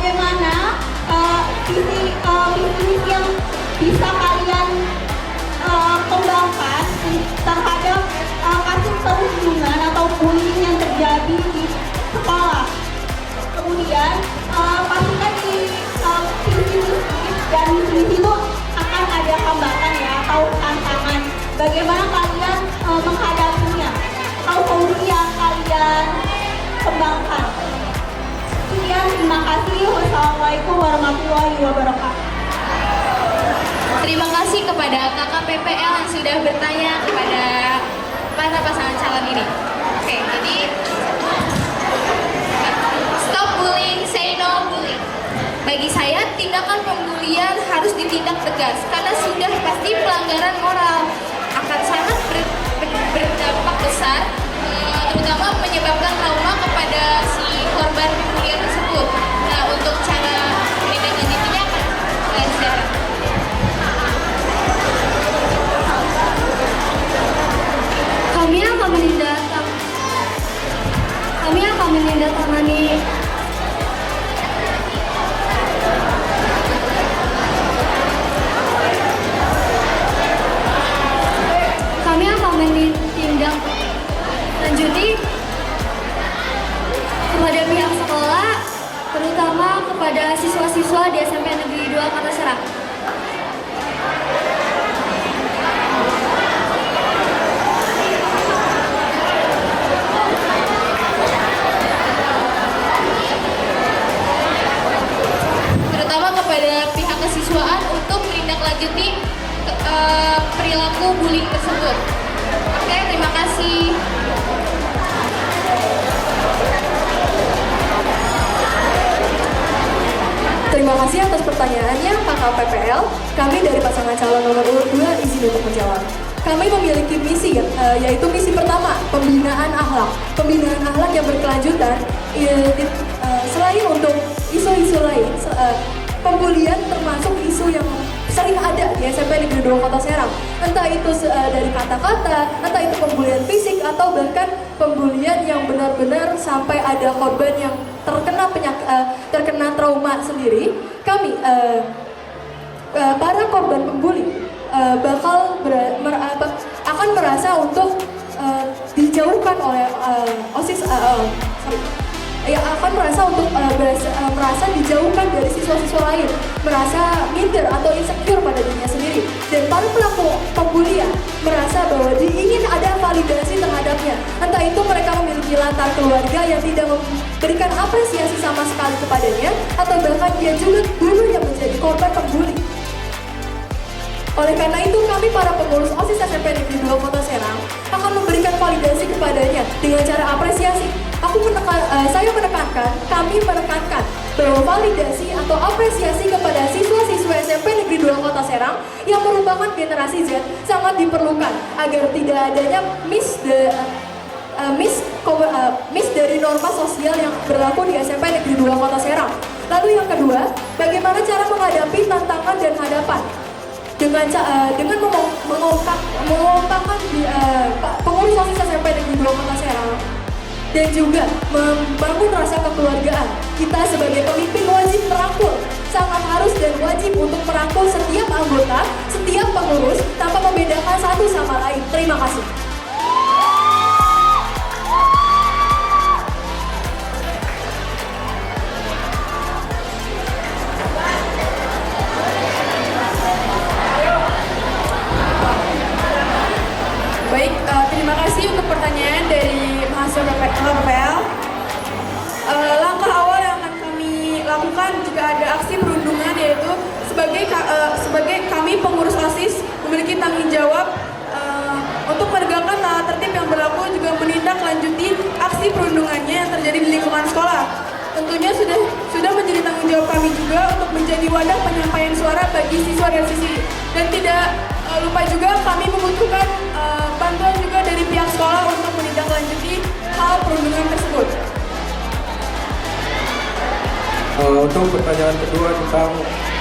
bagaimana visi yang bisa kalian kembangkan terhadap kasus perundungan atau bullying yang terjadi di sekolah. Kemudian pastikan di visi dan misi itu akan ada hambatan ya atau tantangan. Bagaimana kalian menghadapinya? Atau solusi yang kalian kembangkan? Sekian, terima kasih. Wassalamualaikum warahmatullahi wabarakatuh. Terima kasih kepada kakak PPL yang sudah bertanya kepada para pasangan calon ini. Oke, jadi stop bullying, say no bullying. Bagi saya, tindakan pembulian harus ditindak tegas karena sudah pasti pelanggaran moral, akan sangat berdampak besar, terutama menyebabkan trauma kepada si korban pembulian tersebut. Nah, untuk cara menindaklanjutinya akan sejarah. Kami akan menindaklanjuti kepada pihak sekolah, terutama kepada siswa-siswa di SMP Negeri 2 Kota Serang. Terutama kepada pihak kesiswaan untuk menindaklanjuti perilaku bullying tersebut. Oke, terima kasih. Terima kasih atas pertanyaannya, Kakak PPL. Kami dari pasangan calon nomor urut 2 izin untuk menjawab. Kami memiliki misi, yaitu misi pertama, pembinaan akhlak. Pembinaan akhlak yang berkelanjutan, selain untuk isu-isu lain, pembulian termasuk isu yang sering ada di SMP Negeri 2 Kota Serang. Entah itu dari kata-kata, entah itu pembulian fisik, atau bahkan pembulian yang benar-benar sampai ada korban yang terkena trauma sendiri. Kami, para korban pembuli, akan merasa untuk dijauhkan oleh OSIS, akan merasa untuk merasa dijauhkan dari siswa-siswa lain, merasa minder atau insecure pada dirinya sendiri. Dan para pelaku pembulian merasa bahwa ingin ada validasi terhadapnya. Entah itu mereka memiliki latar keluarga yang tidak memberikan apresiasi sama sekali kepadanya, atau bahkan dia juga dulu yang menjadi korban pembuli. Oleh karena itu, kami para pengurus OSIS SMP Negeri 2 Kota Serang akan memberikan validasi kepadanya dengan cara apresiasi. Saya menekankan, kami menekankan bahwa validasi atau apresiasi kepada siswa-siswa SMP Negeri 2 Kota Serang yang merupakan generasi Z sangat diperlukan agar tidak adanya miss dari norma sosial yang berlaku di SMP Negeri 2 Kota Serang. Lalu yang kedua, bagaimana cara menghadapi tantangan dan hadapan? Dengan mengompakkan pengurus OSIS SMP Negeri 2 Kota Serang dan juga membangun rasa kekeluargaan. Kita sebagai pemimpin wajib merangkul, sangat harus dan wajib untuk merangkul setiap anggota, setiap pengurus tanpa membedakan satu sama lain. Terima kasih. Baik, terima kasih untuk pertanyaan dari mahasiswa PPL. Langkah awal yang akan kami lakukan jika ada aksi perundungan, yaitu sebagai kami pengurus OSIS memiliki tanggung jawab untuk menegakkan tata tertib yang berlaku, juga menindaklanjuti aksi perundungannya yang terjadi di lingkungan sekolah. Tentunya sudah menjadi tanggung jawab kami juga untuk menjadi wadah penyampaian suara bagi siswa dan siswi. Dan tidak lupa juga kami membutuhkan bantuan juga dari pihak sekolah untuk menindaklanjuti hal perundungan tersebut. Untuk pertanyaan kedua tentang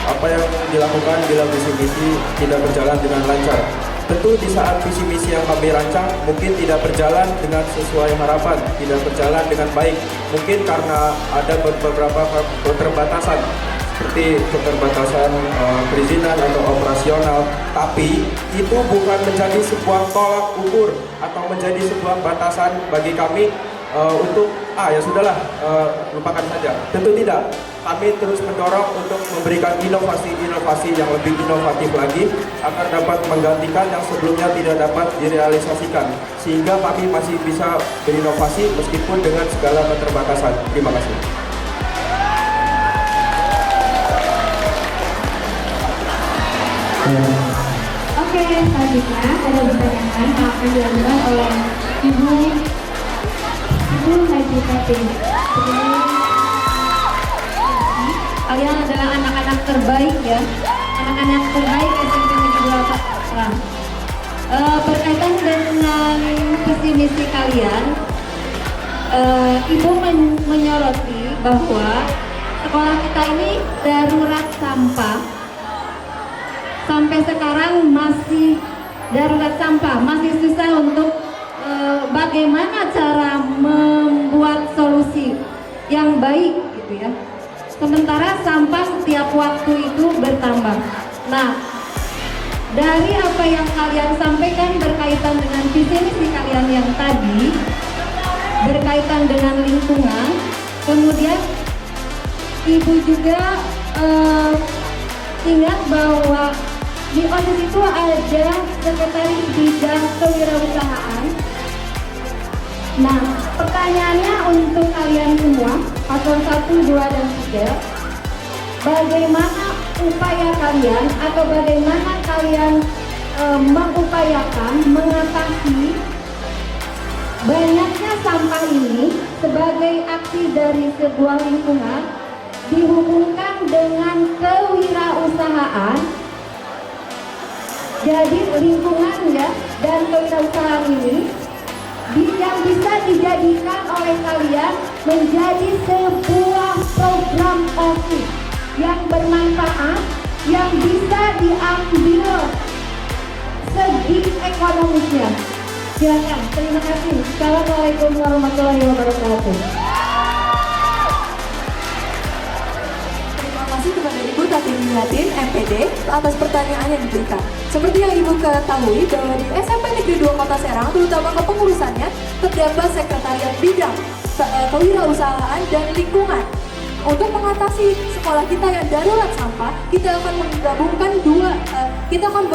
apa yang dilakukan bila misi-misi tidak berjalan dengan lancar. Tentu di saat visi misi yang kami rancang mungkin tidak berjalan dengan sesuai harapan, tidak berjalan dengan baik. Mungkin karena ada beberapa keterbatasan seperti keterbatasan perizinan atau operasional. Tapi itu bukan menjadi sebuah tolak ukur atau menjadi sebuah batasan bagi kami untuk ya sudahlah, lupakan saja. Tentu tidak. Kami terus mendorong untuk memberikan inovasi-inovasi yang lebih inovatif lagi agar dapat menggantikan yang sebelumnya tidak dapat direalisasikan, sehingga kami masih bisa berinovasi meskipun dengan segala keterbatasan. Terima kasih. Oke, selanjutnya ada pertanyaan yang akan dilakukan oleh Ibu Haji Fatin. Kalian adalah anak-anak terbaik ya, anak-anak terbaik SMP Negeri 2 Serang. Berkaitan dengan visi misi kalian, Ibu menyoroti bahwa sekolah kita ini darurat sampah. Sampai sekarang masih darurat sampah, masih susah untuk bagaimana cara membuat solusi yang baik gitu ya. Sementara sampah setiap waktu itu bertambah. Nah, dari apa yang kalian sampaikan berkaitan dengan visi misi kalian yang tadi, berkaitan dengan lingkungan, kemudian Ibu juga ingat bahwa di OSIS itu ada sekretaris bidang kewirausahaan. Nah, pertanyaannya untuk kalian semua, paslon 1, 2, dan 3, bagaimana upaya kalian atau bagaimana kalian mengupayakan mengatasi banyaknya sampah ini sebagai aksi dari sebuah lingkungan dihubungkan dengan kewirausahaan. Jadi lingkungan ya dan kewirausahaan ini yang bisa dijadikan oleh kalian menjadi sebuah program OSIS yang bermanfaat, yang bisa diambil segi ekonomisnya. Silakan, terima kasih. Assalamualaikum warahmatullahi wabarakatuh. Terima kasih kepada Ibu Tatini Yatin, MPD, atas pertanyaan yang diberikan. Seperti yang Ibu ketahui bahwa di SMP Negeri 2 Kota Serang, terutama kepengurusannya, terdapat sekretariat bidang kewirausahaan dan lingkungan. Untuk mengatasi sekolah kita yang darurat sampah, kita akan menggabungkan kita akan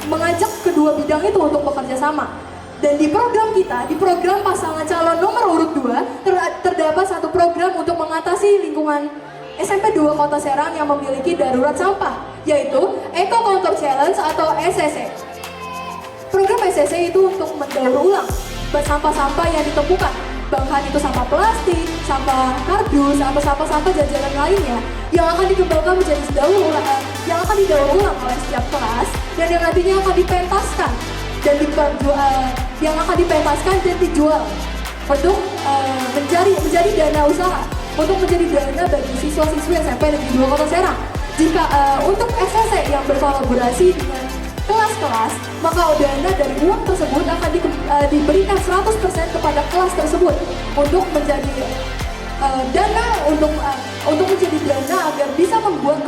mengajak kedua bidang itu untuk bekerja sama. Dan di program kita, di program pasangan calon nomor urut 2, terdapat satu program untuk mengatasi lingkungan SMP 2 Kota Serang yang memiliki darurat sampah, yaitu Eco Counter Challenge atau SCC. Program SCC itu untuk mendaur ulang sampah-sampah yang ditemukan, bahan itu sampah plastik, sampah kardus, atau sampah-sampah jajanan lainnya yang akan dikembangkan menjadi yang akan didaur ulang oleh setiap kelas dan yang nantinya akan dipentaskan dan yang akan dipentaskan dan dijual untuk menjadi dana usaha, untuk menjadi dana bagi siswa-siswi SMP Negeri 2 Kota Serang. Jika untuk SCC yang berkolaborasi dengan kelas-kelas, maka dana dari uang tersebut akan diberikan 100% kepada kelas tersebut untuk menjadi dana untuk menjadi dana agar bisa membuat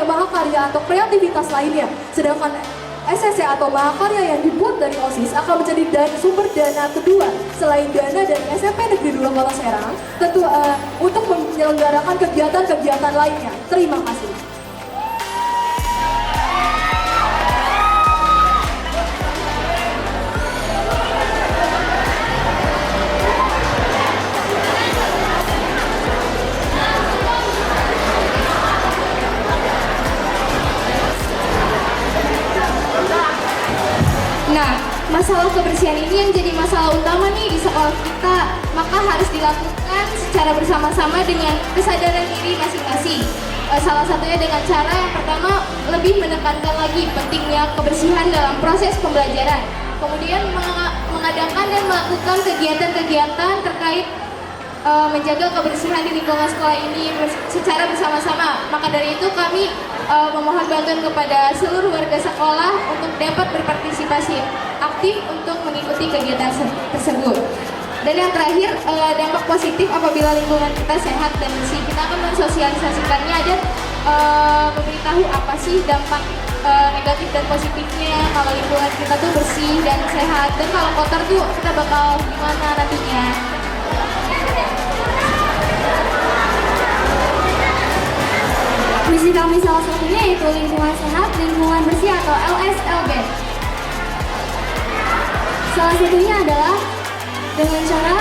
mahakarya atau kreativitas lainnya. Sedangkan SCC atau mahakarya yang dibuat dari OSIS akan menjadi sumber dana kedua selain dana dari SMP Negeri 2 Kota Serang, tentu untuk menyelenggarakan kegiatan-kegiatan lainnya. Terima kasih. Nah, masalah kebersihan ini yang jadi masalah utama nih di sekolah kita, maka harus dilakukan secara bersama-sama dengan kesadaran diri masing-masing. Salah satunya dengan cara yang pertama lebih menekankan lagi pentingnya kebersihan dalam proses pembelajaran. Kemudian mengadakan dan melakukan kegiatan-kegiatan terkait menjaga kebersihan di lingkungan sekolah ini secara bersama-sama. Maka dari itu kami memohon bantuan kepada seluruh warga sekolah untuk dapat berpartisipasi aktif untuk mengikuti kegiatan tersebut. Dan yang terakhir, dampak positif apabila lingkungan kita sehat dan bersih. Kita akan mensosialisasikannya dan memberitahu apa sih dampak negatif dan positifnya kalau lingkungan kita tuh bersih dan sehat. Dan kalau kotor tuh kita bakal gimana nantinya. Misi kami salah satunya yaitu lingkungan sehat, lingkungan bersih atau LSLB. Salah satunya adalah dengan cara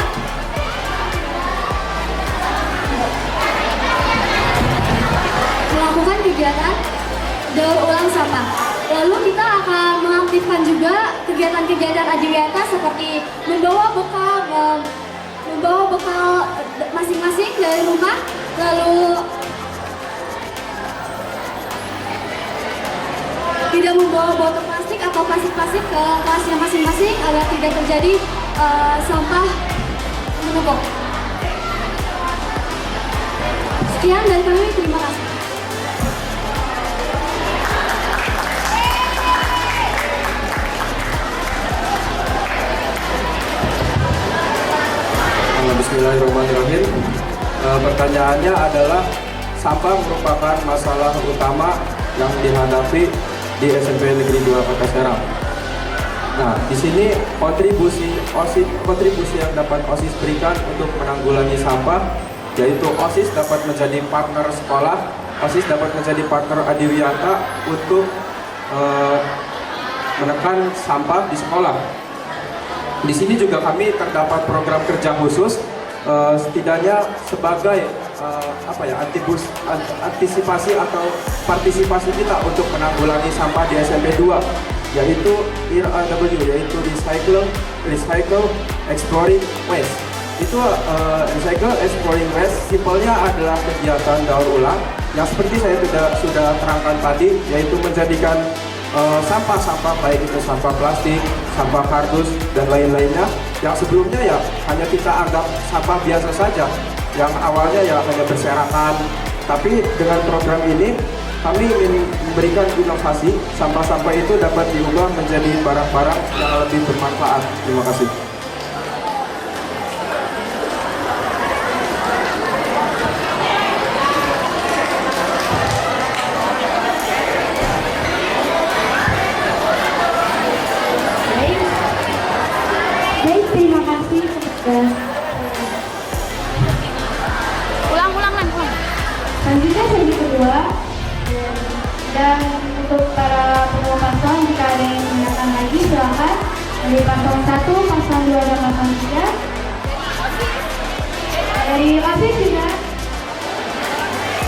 melakukan kegiatan daur ulang sampah. Lalu kita akan mengaktifkan juga kegiatan-kegiatan adiwiyata seperti membawa bekal masing-masing dari rumah, lalu tidak membawa botol plastik atau plastik-plastik ke kelasnya masing-masing agar tidak terjadi sampah menumpuk. Sekian dari kami, terima kasih. Bismillahirrahmanirrahim. Pertanyaannya adalah sampah merupakan masalah utama yang dihadapi di SMP Negeri 2 Kota Serang. Nah, di sini kontribusi yang dapat OSIS berikan untuk menanggulangi sampah, yaitu OSIS dapat menjadi partner sekolah, OSIS dapat menjadi partner adiwiyata untuk menekan sampah di sekolah. Di sini juga kami terdapat program kerja khusus, setidaknya sebagai antisipasi atau partisipasi kita untuk menanggulangi sampah di SMP 2, yaitu RAW, yaitu Recycle Exploring Waste. Itu Recycle Exploring Waste simpelnya adalah kegiatan daur ulang yang seperti saya sudah terangkan tadi, yaitu menjadikan sampah-sampah baik itu sampah plastik, sampah kardus dan lain-lainnya yang sebelumnya ya hanya kita anggap sampah biasa saja, yang awalnya ya hanya berserakan. Tapi dengan program ini kami ingin memberikan inovasi, sampah-sampah itu dapat diubah menjadi barang-barang yang lebih bermanfaat. Terima kasih. Baik, terima kasih kepada selanjutnya sesi kedua, dan untuk para pembawa paslon jika ada yang menanyakan lagi silakan dari paslon 1, paslon 2 dan paslon 3. Dari OSIS juga.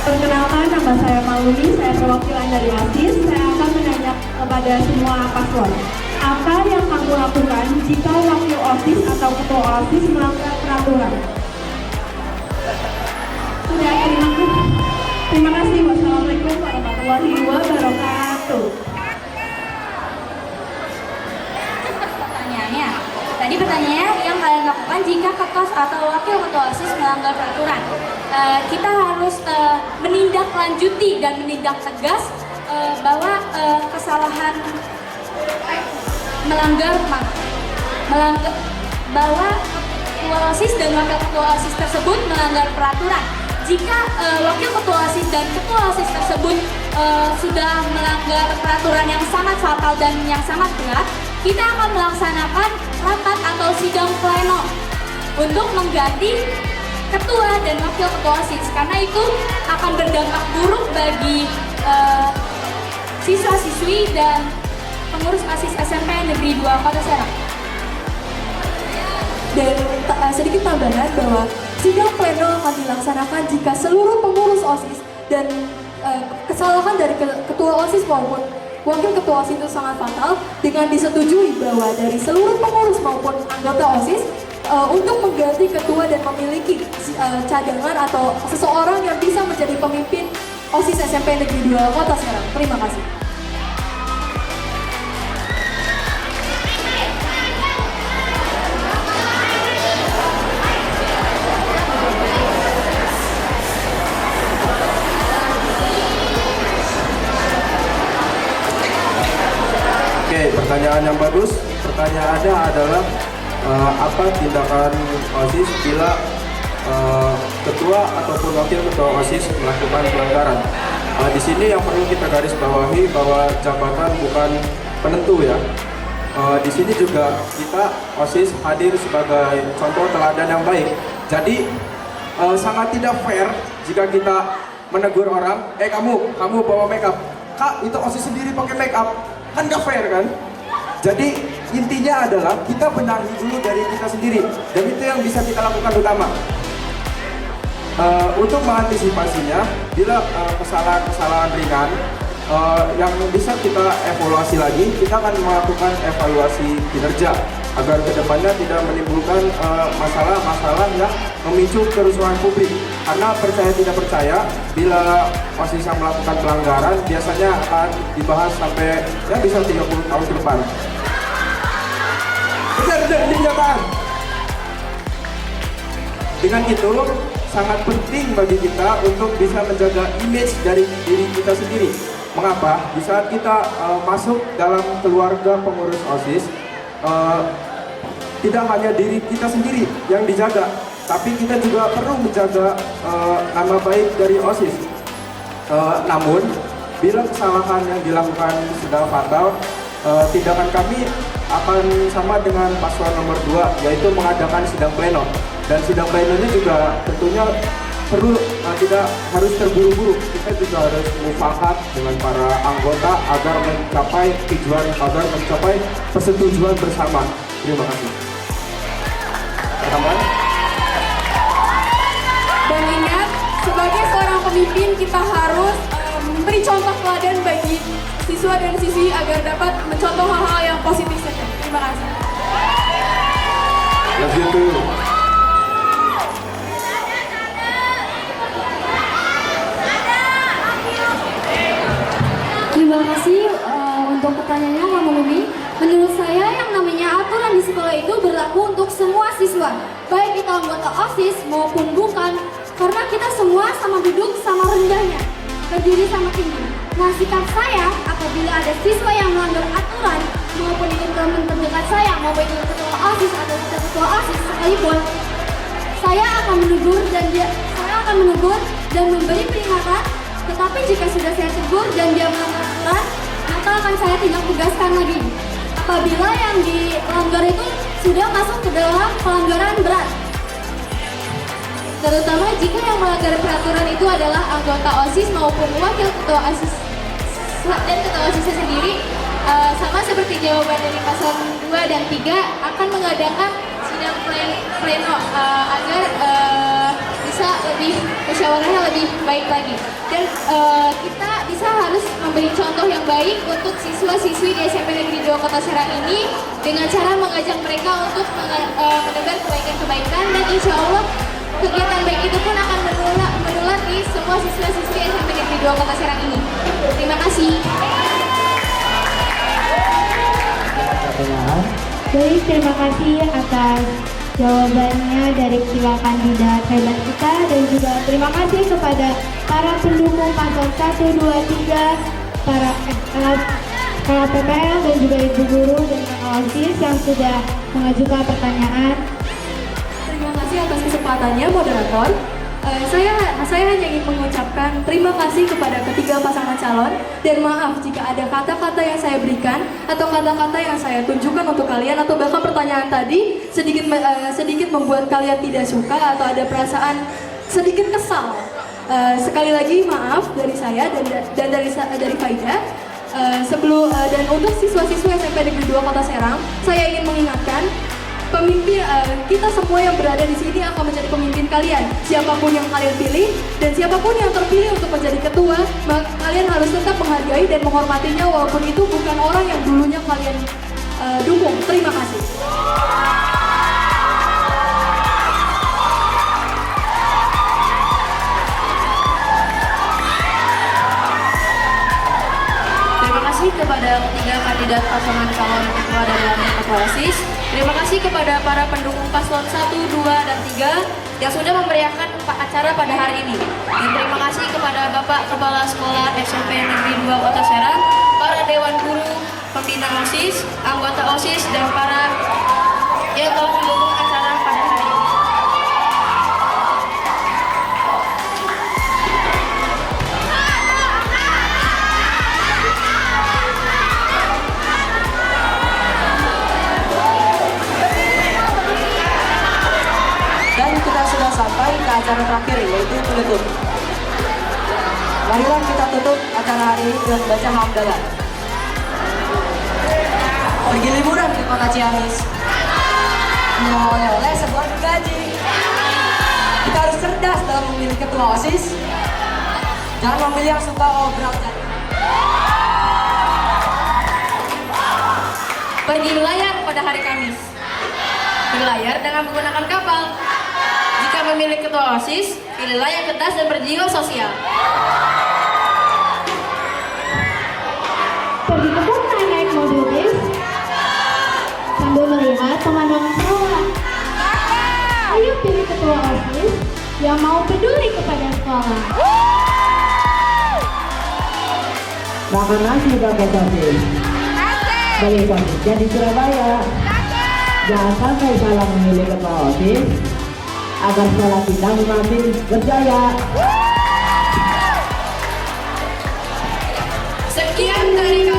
Perkenalkan, nama saya Maluni, saya perwakilan dari OSIS. Saya akan menanya kepada semua paslon, apa yang kamu lakukan jika wakil OSIS atau ketua OSIS melanggar peraturan? Sudah, terima kasih. Wassalamualaikum warahmatullahi wabarakatuh. Pertanyaannya, yang kalian lakukan jika ketua atau wakil ketua OSIS melanggar peraturan? Kita harus menindaklanjuti dan menindak tegas bahwa kesalahan bahwa ketua OSIS dan wakil ketua OSIS tersebut melanggar peraturan. Jika wakil ketua OSIS dan ketua OSIS tersebut sudah melanggar peraturan yang sangat fatal dan yang sangat berat, kita akan melaksanakan rapat atau sidang pleno untuk mengganti ketua dan wakil ketua OSIS, karena itu akan berdampak buruk bagi siswa-siswi dan pengurus OSIS SMP Negeri 2 Kota Serang. Dan sedikit tambahan bahwa sidang pleno akan dilaksanakan jika seluruh pengurus OSIS dan kesalahan dari ketua OSIS maupun wakil ketua OSIS itu sangat fatal, dengan disetujui bahwa dari seluruh pengurus maupun anggota OSIS untuk mengganti ketua dan memiliki cadangan atau seseorang yang bisa menjadi pemimpin OSIS SMP Negeri 2 Kota Serang. Terima kasih. pertanyaan yang bagus. Pertanyaannya adalah apa tindakan OSIS bila ketua ataupun wakil ketua OSIS melakukan pelanggaran. Di sini yang perlu kita garis bawahi bahwa jabatan bukan penentu ya. Di sini juga kita OSIS hadir sebagai contoh teladan yang baik. Jadi sangat tidak fair jika kita menegur orang, kamu bawa makeup, kak itu OSIS sendiri pakai makeup, kan gak fair kan? Jadi intinya adalah kita benahi dulu dari kita sendiri, dan itu yang bisa kita lakukan utama. Untuk mengantisipasinya, bila kesalahan-kesalahan ringan yang bisa kita evaluasi lagi, kita akan melakukan evaluasi kinerja agar kedepannya tidak menimbulkan masalah-masalah yang memicu kerusuhan publik. Karena percaya tidak percaya, bila OSIS yang melakukan pelanggaran biasanya akan dibahas sampai ya bisa 30 tahun ke depan. Benar ini kenyataan. Dengan itu sangat penting bagi kita untuk bisa menjaga image dari diri kita sendiri. Mengapa? Di saat kita masuk dalam keluarga pengurus OSIS, tidak hanya diri kita sendiri yang dijaga, tapi kita juga perlu menjaga nama baik dari OSIS. Namun, bila kesalahan yang dilakukan sudah fatal, tindakan kami akan sama dengan paslon nomor 2, yaitu mengadakan sidang pleno. Dan sidang plenonya juga tentunya perlu tidak harus terburu-buru. Kita juga harus mufakat dengan para anggota agar mencapai tujuan, agar mencapai persetujuan bersama. Terima kasih. Dan ingat, sebagai seorang pemimpin kita harus memberi contoh teladan bagi siswa dan siswi agar dapat mencontoh hal-hal yang positif saja. Terima kasih. Love you too. Terima kasih untuk pertanyaannya Kak Melumi. Menurut saya yang namanya aturan di sekolah itu berlaku untuk semua siswa, baik itu anggota OSIS maupun bukan, karena kita semua sama duduk sama rendahnya, berdiri sama tinggi. Nah, sikap saya apabila ada siswa yang melanggar aturan maupun itu teman terdekat saya, maupun itu ketua OSIS atau ketua OSIS sekalipun, saya akan menegur dan memberi peringatan. Tetapi jika sudah saya tegur dan dia melanggar aturan, maka akan saya tindak tegaskan lagi. Apabila yang dilanggar itu sudah masuk ke dalam pelanggaran berat. Terutama jika yang melanggar peraturan itu adalah anggota OSIS maupun wakil ketua OSIS dan ketua OSISnya sendiri, sama seperti jawaban dari paslon 2 dan 3 akan mengadakan sidang pleno agar bisa lebih musyawarahnya lebih baik lagi. Dan kita bisa harus memberi contoh yang baik untuk siswa-siswi di SMP Negeri 2 Kota Serang ini dengan cara mengajak mereka untuk menebar kebaikan-kebaikan, dan insya Allah kegiatan baik itu pun akan menular di semua siswa-siswi SMP Negeri 2 Kota Serang ini. Terima kasih. Baik, terima kasih atas jawabannya dari kedua kandidat hebat kita, dan juga terima kasih kepada para pendukung paslon 1, 2, 3, para KPPL dan juga ibu guru dan kakak OSIS yang sudah mengajukan pertanyaan. Terima kasih atas kesempatannya, moderator. Saya hanya ingin mengucapkan terima kasih kepada ketiga pasangan calon, dan maaf jika ada kata-kata yang saya berikan atau kata-kata yang saya tunjukkan untuk kalian atau bahkan pertanyaan tadi sedikit membuat kalian tidak suka atau ada perasaan sedikit kesal. Sekali lagi maaf dari saya dan dari Faida. Dan untuk siswa-siswa SMP Negeri 2 Kota Serang, saya ingin mengingatkan pemimpin kita semua yang berada di sini akan menjadi pemimpin kalian. Siapapun yang kalian pilih dan siapapun yang terpilih untuk menjadi ketua, maka kalian harus tetap menghargai dan menghormatinya walaupun itu bukan orang yang dulunya kalian dukung. Terima kasih. Terima kasih kepada ketiga kandidat pasangan calon ketua dari ketua OSIS. Terima kasih kepada para pendukung paslon 1, 2, dan 3 yang sudah memeriahkan acara pada hari ini. Dan terima kasih kepada Bapak Kepala Sekolah SMP Negeri 2 Kota Serang, para Dewan Guru, pembina OSIS, anggota OSIS, dan para yang telah mendukung acara pada hari ini. Dan kita sudah sampai ke acara terakhir, yaitu penutup. Marilah kita tutup acara hari ini dengan baca hamdalah. Pergi liburan ke kota Ciamis, mau oleh-oleh sebuah gaji. Kita harus cerdas dalam memilih ketua OSIS. Jangan memilih yang suka obrol. Pergi berlayar pada hari Kamis. Berlayar dengan menggunakan kapal. Jika memilih ketua OSIS, pilihlah yang cerdas dan berjiwa sosial. Pergi ke pantai naik mobil bis sambil melihat pemandangan sawah. Ayo pilih ketua OSIS yang mau peduli kepada sekolah. Makan nasi pakai sosis. Bagi sosisnya di Surabaya. Jangan sampai salah memilih ketua OSIS agar sekolah kita semakin berjaya. Sekian dari